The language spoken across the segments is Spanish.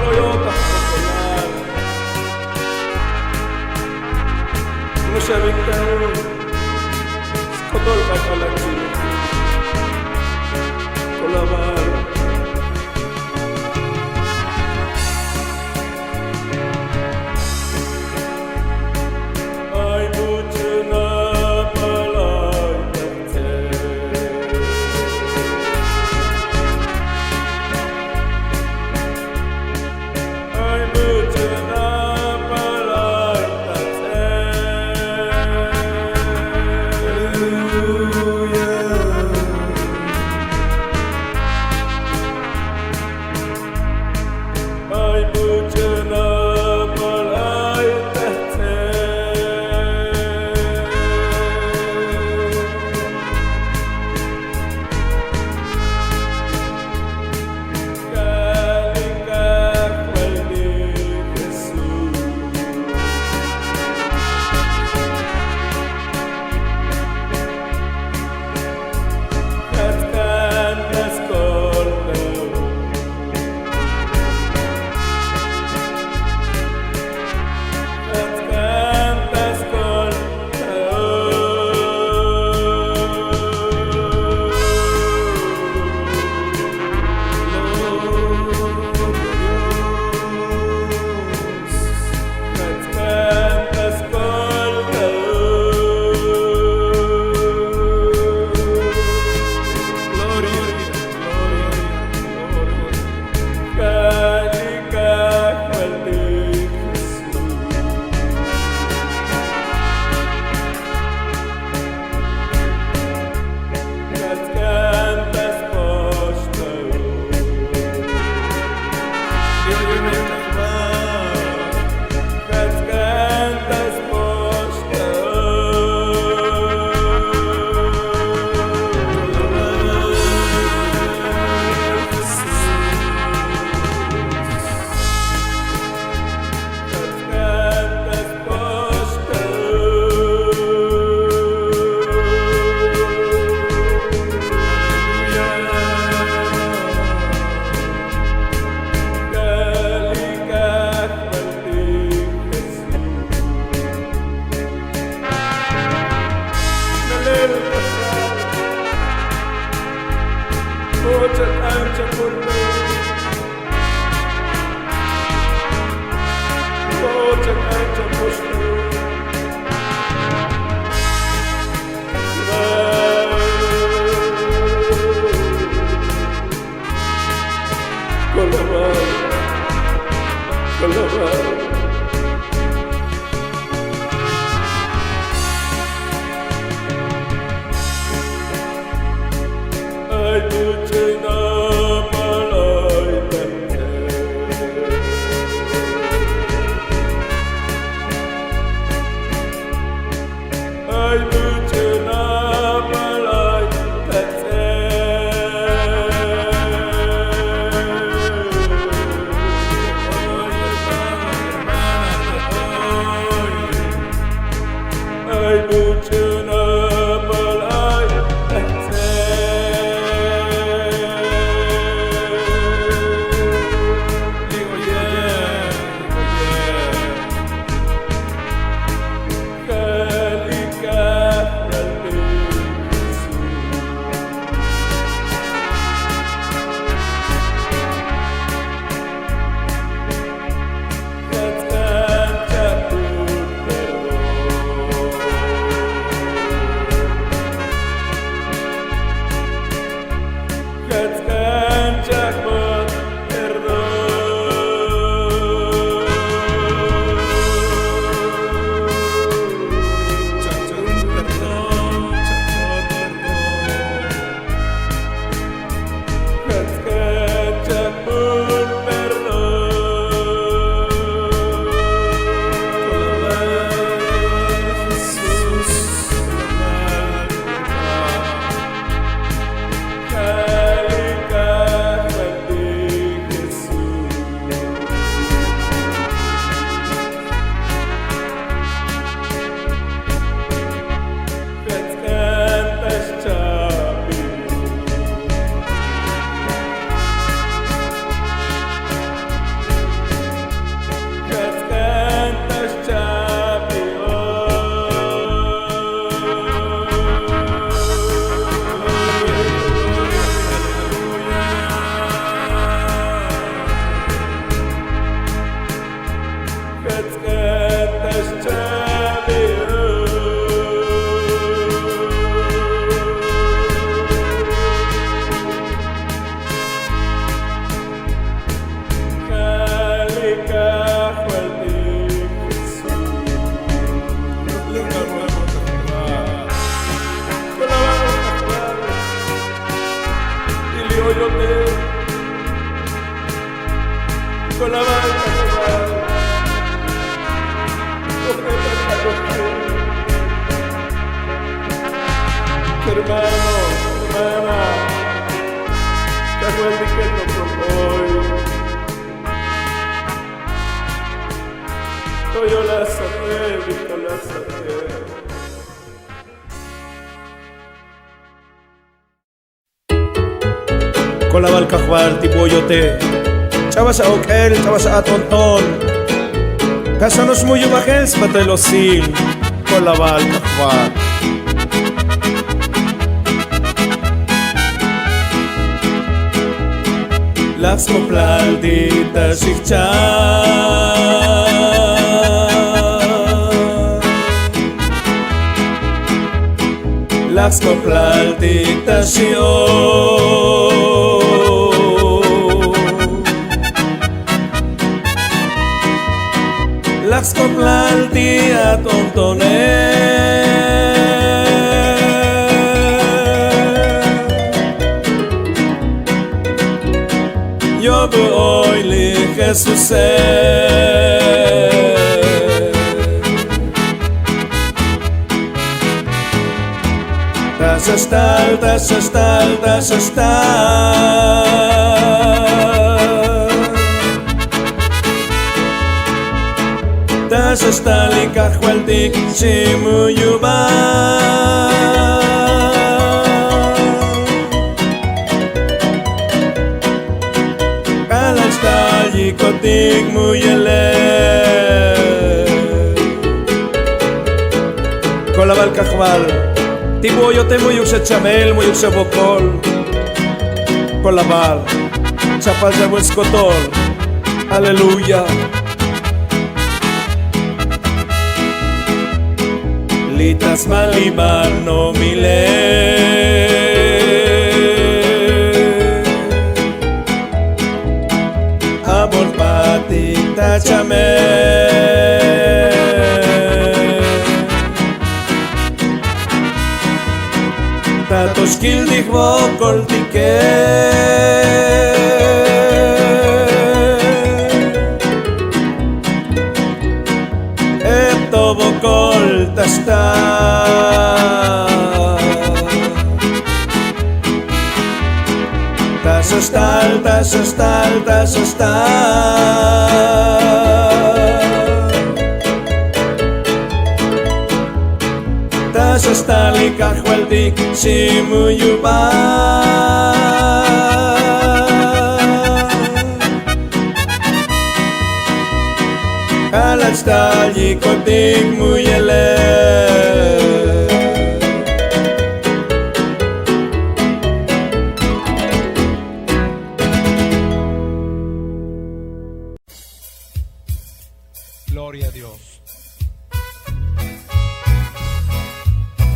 לא יוטח פופולר משה ויקטרו סקודול בקלצי כל דבר אי בוצ'נה פלאי תרצה אי בוצ'נה פלאי תרצה אי בוצ'נה פלאי תרצה כל הבית כחבל, אוכל את הלוחים. Hermano, hermana, te acuerdas que no por hoy. Yo la saqué, Víctor la saqué. Con la balca jugar tipo yote, chavas a oquel, chavas a tontón. Casanos muy imágenes, patelosil, con la balca jugar. Las coplalditas shikchan Las coplalditas shion Las coplalditas tontones Yo hoy le Jesús Das estal, das estal, das estal Das estal y cajueltik shimuyuba Y contigo muy Con la balca jugar Tipo yo te muy use chamel, muy use bocol Con la bal Chapas de buen escotol Aleluya Litas malibar no mile Amor patita chame Tatos kil dichvo kol tike Eto bokol tasta Das estal, das estal, das estal Das estal y cajueltik shimuyuba Al estal y contigo muy Gloria a Dios.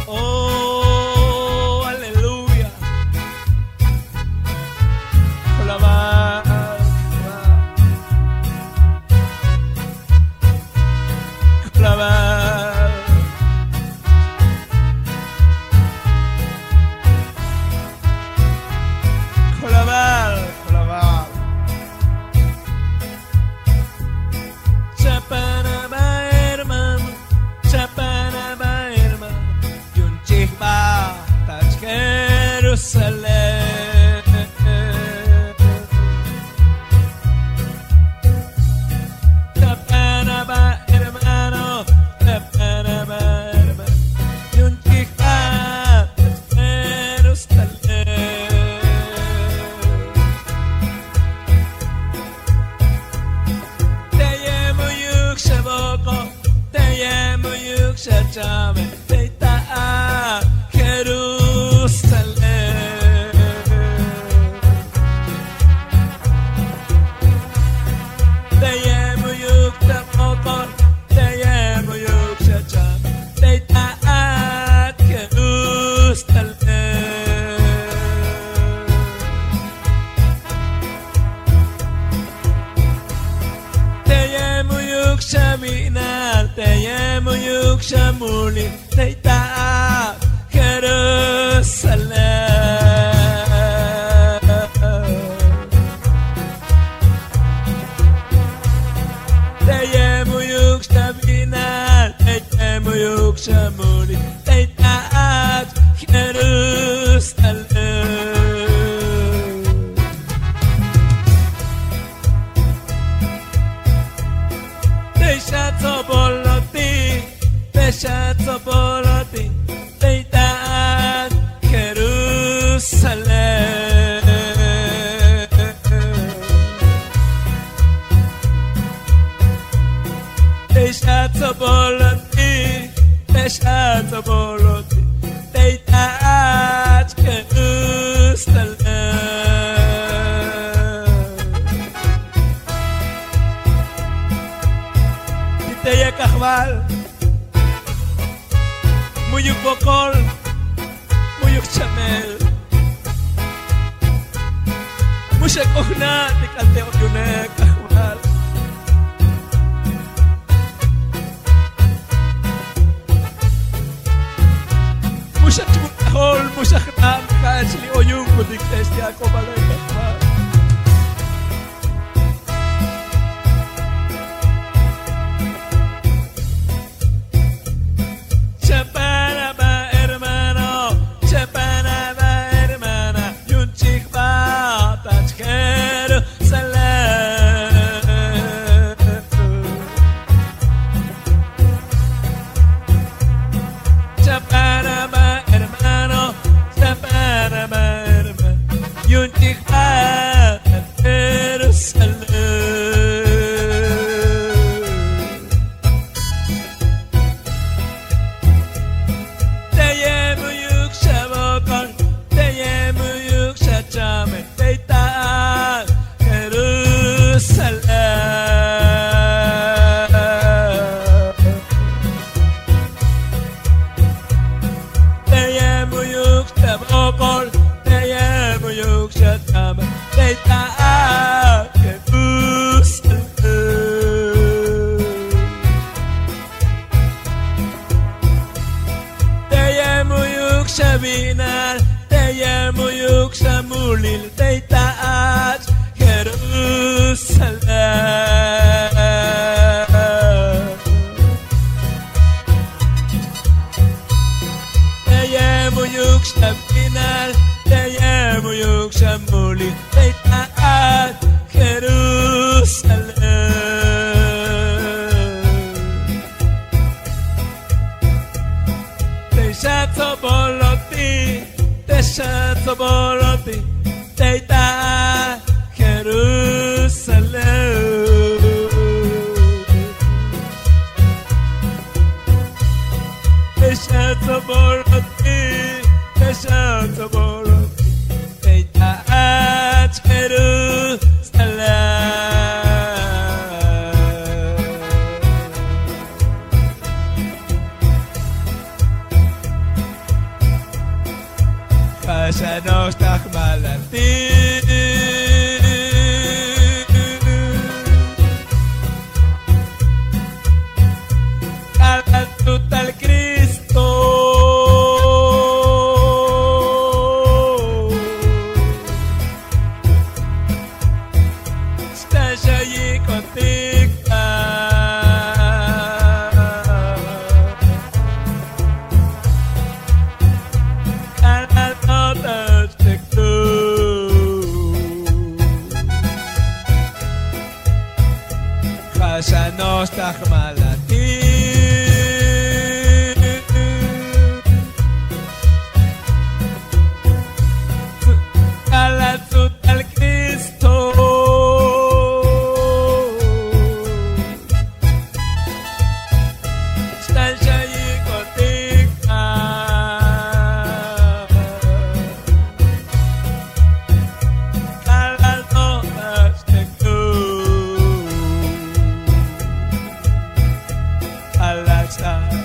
Oh, aleluya. Con la balca Con la balca Con la balca Con la balca Chapanaba hermano Chapanaba hermano Yun chihba Tach Jerusalem Chapanaba hermano Chapanaba hermano Yun chihba Tach Jerusalem Teyemu yuk shaboko Teyemu yuk shachame Teita'a Jerusalem Teyemu yuk tamoko Teyemu yuk shachame Teita'a Jerusalem Teyemu yuk shaminal Teyemu yuk shamuli Teita'a Jerusalem Shamuli Teitat Jerusalem Teishat Soboloti Teishat Soboloti Teitat Jerusalem Teishat Soboloti Teishat Soboloti Teitat Jerusalem Titeye Kahval Muyuk Bokol Muyuk Chamel Mushek Ohna Tikante Oyune Kahval Mushak Hol Mushak Nam Kachli Oyung Kudik Testia Kobalay Kahval Shabinar, Teyemu Yuk Shamulil, Teitaat, Jerusalem. Teyemu Yuk Shabinar, Teyemu Yuk Shamulil, Teitaat, Jerusalem. Teishat Soboloti, Teishat Soboloti, Teitat Jerusalem. Teishat Soboloti, Teishat Soboloti, Teitat Jerusalem. Kashanos Takmalati Al Cristo Estás allí contigo Kashanos Takmalati Alatut al Cristo Estás allí contigo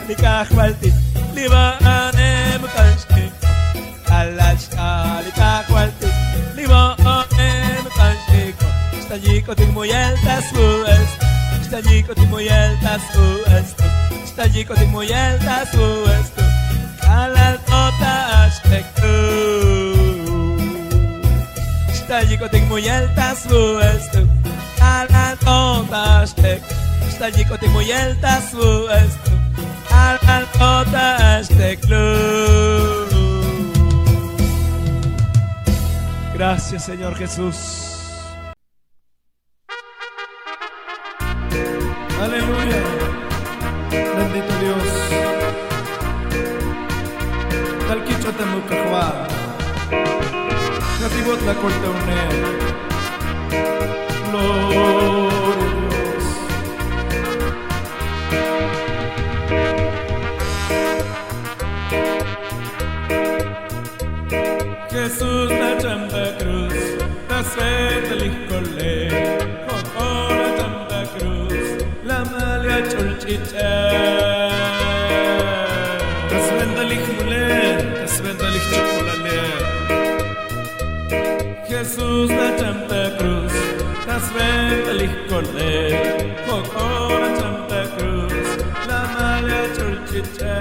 Likahwalti, Libanem Kanski, Alashka, Likahwalti, Libanem Kanski, Stajiko Timuyeltas Uest, Stajiko Timuyeltas Uest, Stajiko Timuyeltas Uest, Alalota Ashtektu, Stajiko Timuyeltas Uest, Alalota Ashtek, Stajiko Timuyeltas Uest, a este club. Gracias, Señor Jesús. Aleluya. Bendito Dios. Tal quicho te mucajua. Natibot la corte unea. Gloria a Dios. Jesús la Santa Cruz, la suerte el Híjole, Coco la Santa Cruz, la Malia Chulchicha. Das venda el Híjole, das venda el Híjole. Jesús la Santa Cruz, das venda el Híjole, Coco la Santa Cruz, la Malia Chulchicha.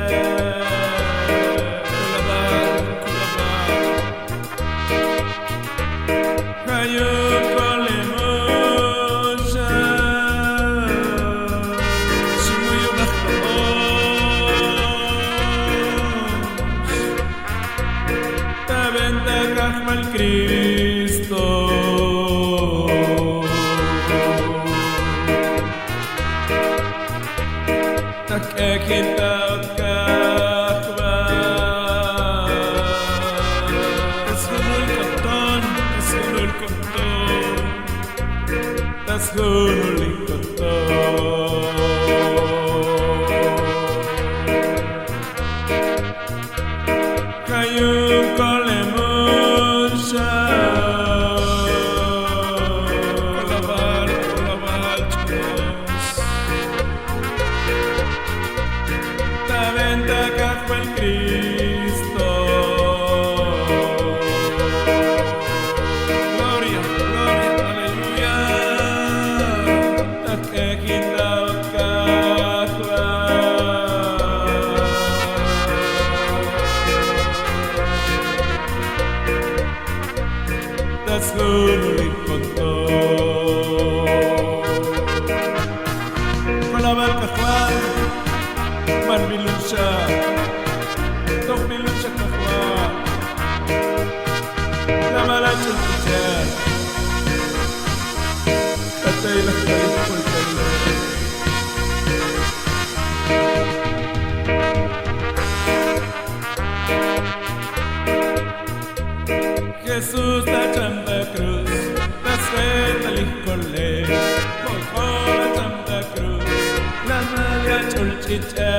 Cristo, que quita kahwa, tasgunul koton, tasgunul koton, tasgunul koton. Kayong kolemo. Cristo, gloria, gloria, aleluya. Que quita kahwa, tasgunul koton. Kolabal kahwa, marbilusha. La mala chulchicha, katay la kalit pulkalo. Jesús la Santa Cruz, la suelta el Híjole, Coco la Santa Cruz, la Malia Chulchicha.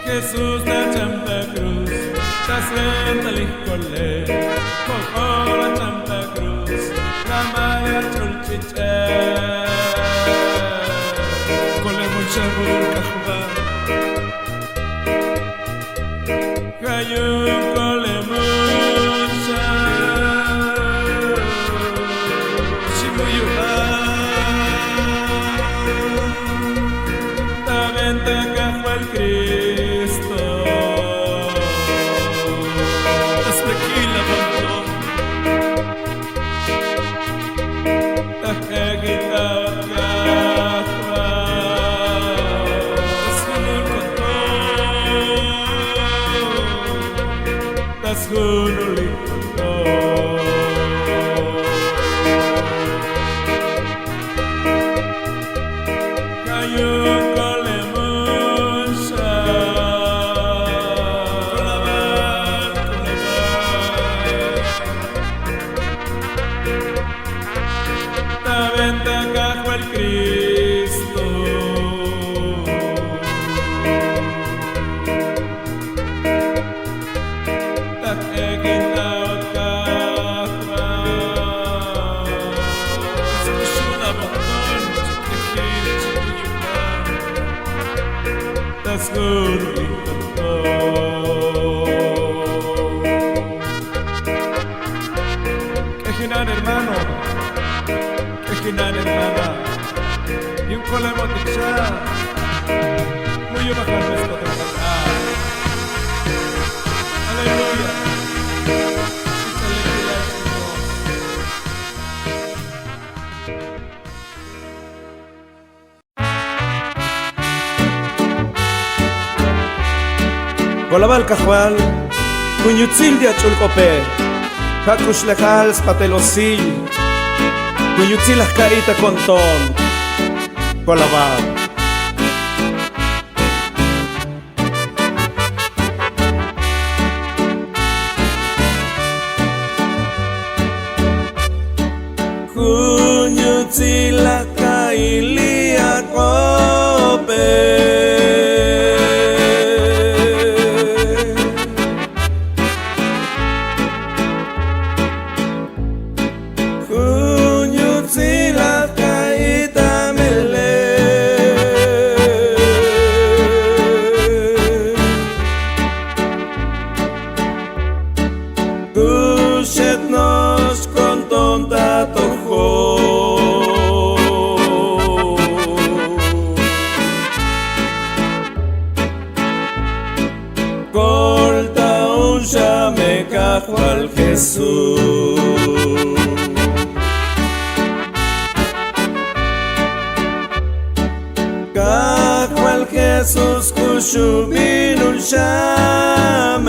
Jesús la Santa Cruz, la suelta el Híjole, Coco la Santa Cruz, la Malia Chulchicha. Cole mucha burka jugar, Gayun cole mucha, Shimuyuha, ta venta cajua el Cristo. Tasgunul koton. Kayong kolemusha, kulaban, kulaban. Ta venta cajua el Cristo. Tasgunul koton. Quejinan hermano, quejinan hermana, y un colemo tixa, muy bajar nuestro trabajar. Aleluya. Polabal Cajual, Cuñutzil de Achulcope, Cacush Lejal, Spatelosil, Cuñutzil Ascarita Contón, Polabal. Cuñutzil Ascailia Cope. Al Jesús Cajo al Jesús Cushubinu llame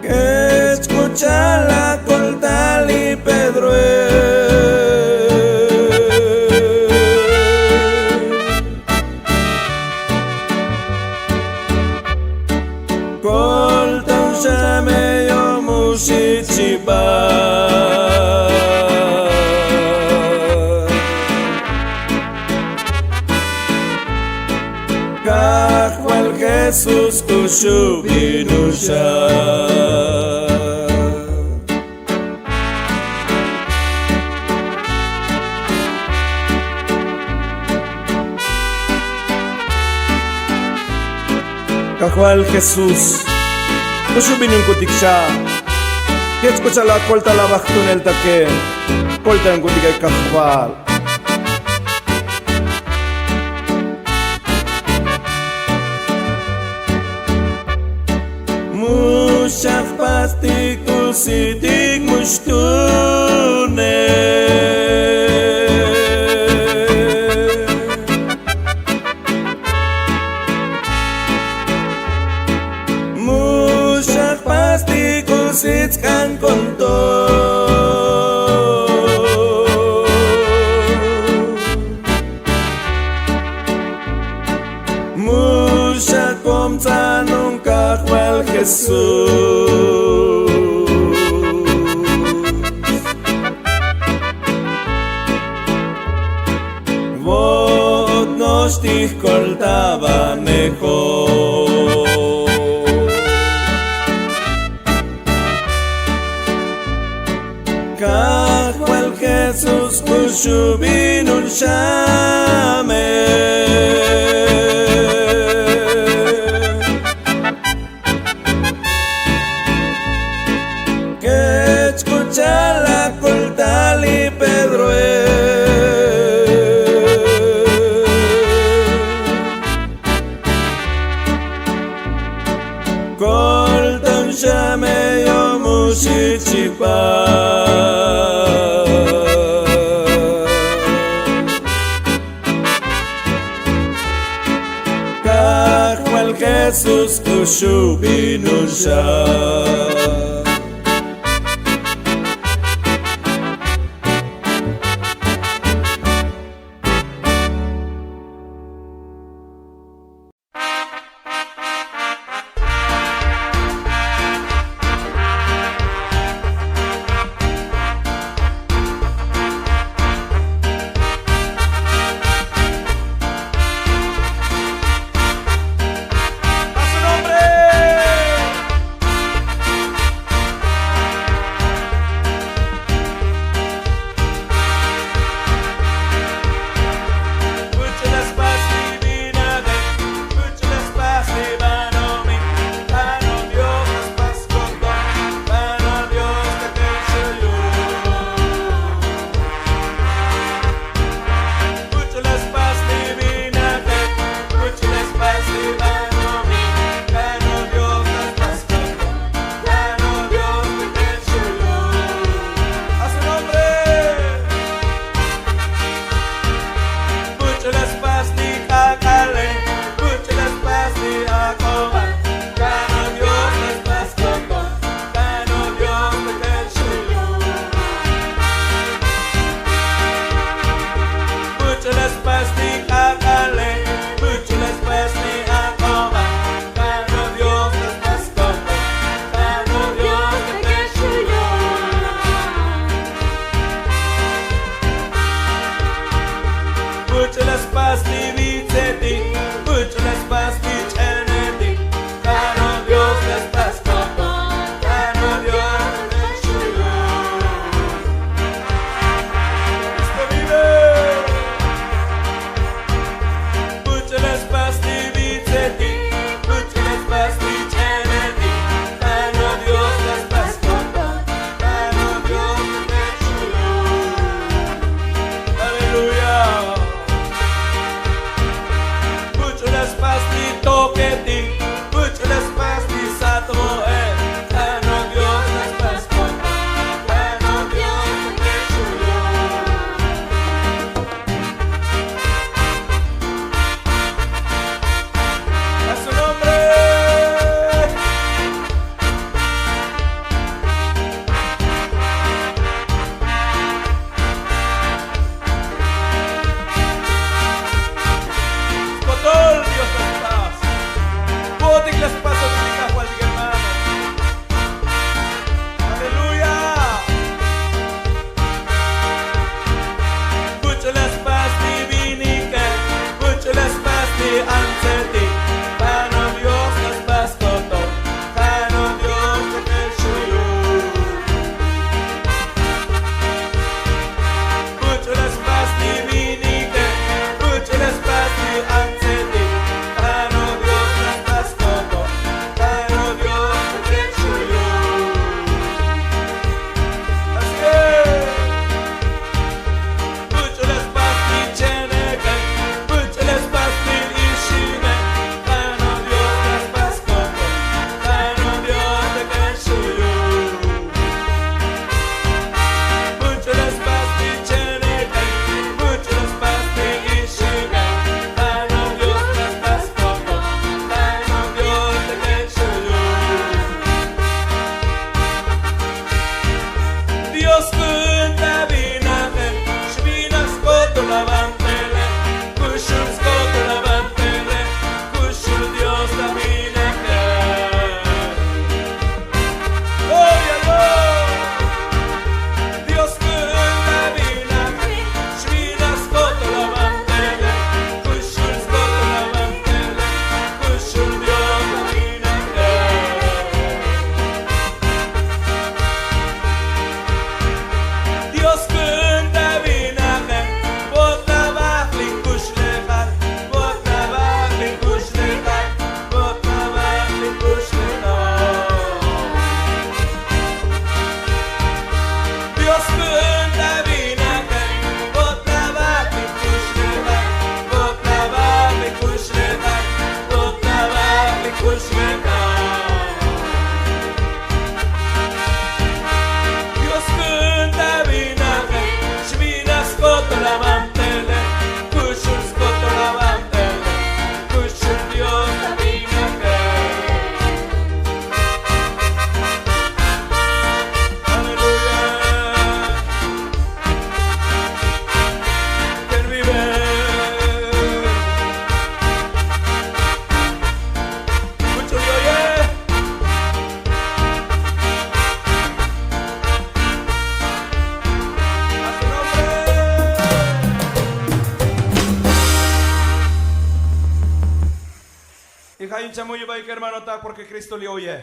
que escucha la coltal y Pedro Cajo al Jesús Cushubinu Cajo al Jesús Cushubinu Kutiksha que escucha la colta la bajtun el taque colta en Kutika Cajual Mushaf pasti kusitik mushtune Mushaf pasti kusitkan konto Mushaf komta nunca Cajual Jesús Vos nos discoltaba mejor Cajual Jesús Cushubinu llame la coltal y Pedro coltan llame yo mushichipa Cajual Jesús Cushubinu Mucho las pasti viceti, mucho las pasti cheneti, cano Dios las pascoto, cano Dios las chulo. Cristo vive. Mucho las pasti viceti, mucho las pasti cheneti, cano Dios las pascoto, cano Dios las chulo. Aleluya. Mucho las pasti toqueti, mucho las pasti satoe, cano Dios las pascoto, cano Dios las chulo. A su nombre. Scotol, Dios las paz. Botic las pasos de mi cajo al hermano. Aleluya. Mucho las pasti vinique, mucho las pasti anseti, cano Dios las pascoto, cano Dios las chulo. Mucho las pasti vinique, mucho las pasti anseti, cano Dios las pascoto, cano Dios las chulo. Así es. Mucho las pasti cheneke, mucho las pasti ishime, cano Dios las pascoto, cano Dios las chulo. Mucho las pasti cheneke, mucho las pasti ishime, cano Dios las pascoto, cano Dios las chulo. Dios cântă vinate, și vina scotul la vantele, cușul scotul la vantele, cușul Dios la vinate. Gloria a Dios! Dios cântă vinate, și vina scotul la vantele, cușul scotul la vantele, cușul Dios la vinate. Dios cântă vinate, pot trabajar în cușlegar, pot trabajar în cușlegar, pot trabajar în cușlegar. Dios cântă vinate, pot trabajar în cușlegar, pot trabajar în cușlegar, pot trabajar în cușlegar. Dios cântă vinate, și vina scotă la mantele, cușul scotă la mantele, cușul Dios la vinate. Aleluya. Quien vive. Mucho yo oye. A su nombre. Y hay un chamuyo para que hermano está porque Cristo le oye.